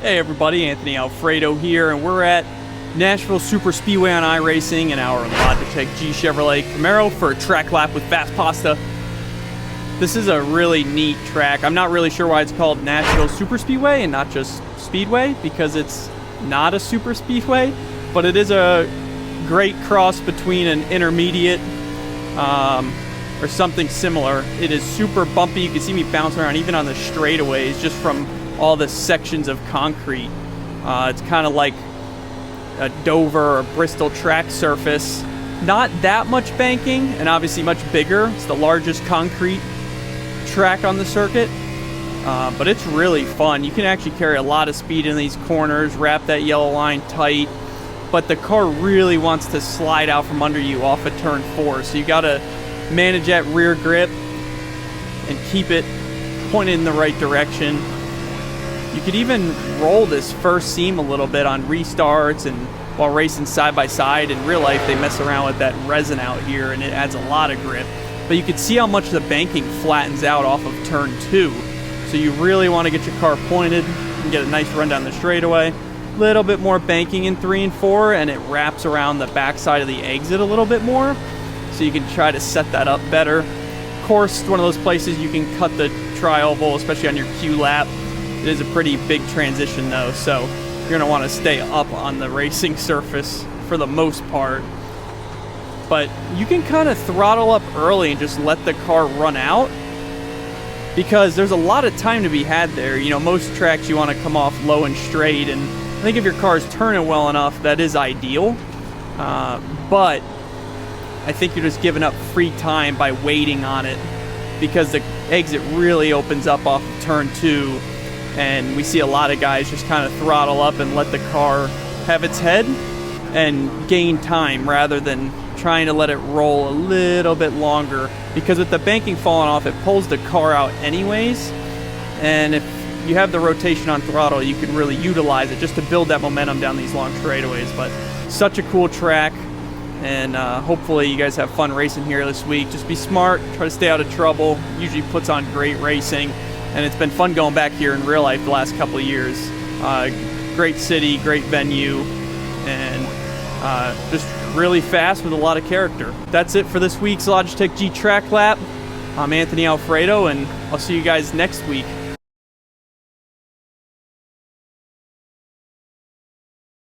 Hey everybody, Anthony Alfredo here, and we're at Nashville Superspeedway on iRacing in our Logitech G Chevrolet Camaro for a track lap with Fast Pasta. This is a really neat track. I'm not really sure why it's called Nashville Superspeedway and not just Speedway, because it's not a superspeedway, but it is a great cross between an intermediate or something similar. It is super bumpy. You can see me bouncing around even on the straightaways just from all the sections of concrete. It's kind of like a Dover or Bristol track surface. Not that much banking, and obviously much bigger. It's the largest concrete track on the circuit, but it's really fun. You can actually carry a lot of speed in these corners, wrap that yellow line tight, but the car really wants to slide out from under you off of turn 4, so you got to manage that rear grip and keep it pointed in the right direction. You could even roll this first seam a little bit on restarts and while racing side by side. In real life, they mess around with that resin out here and it adds a lot of grip. But you can see how much the banking flattens out off of turn 2. So you really want to get your car pointed and get a nice run down the straightaway. A little bit more banking in 3 and 4, and it wraps around the backside of the exit a little bit more. So you can try to set that up better. Of course, it's one of those places you can cut the tri-oval, especially on your Q lap. It is a pretty big transition though, so you're going to want to stay up on the racing surface for the most part. But you can kind of throttle up early and just let the car run out, because there's a lot of time to be had there. You know, most tracks you want to come off low and straight, and I think if your car's turning well enough, that is ideal. But I think you're just giving up free time by waiting on it, because the exit really opens up off of turn 2. And we see a lot of guys just kind of throttle up and let the car have its head and gain time rather than trying to let it roll a little bit longer, because with the banking falling off, it pulls the car out anyways. And if you have the rotation on throttle, you can really utilize it just to build that momentum down these long straightaways. But such a cool track, and hopefully you guys have fun racing here this week. Just be smart, try to stay out of trouble. Usually puts on great racing. And it's been fun going back here in real life the last couple of years. Great city, great venue, and just really fast with a lot of character. That's it for this week's Logitech G Track Lap. I'm Anthony Alfredo, and I'll see you guys next week.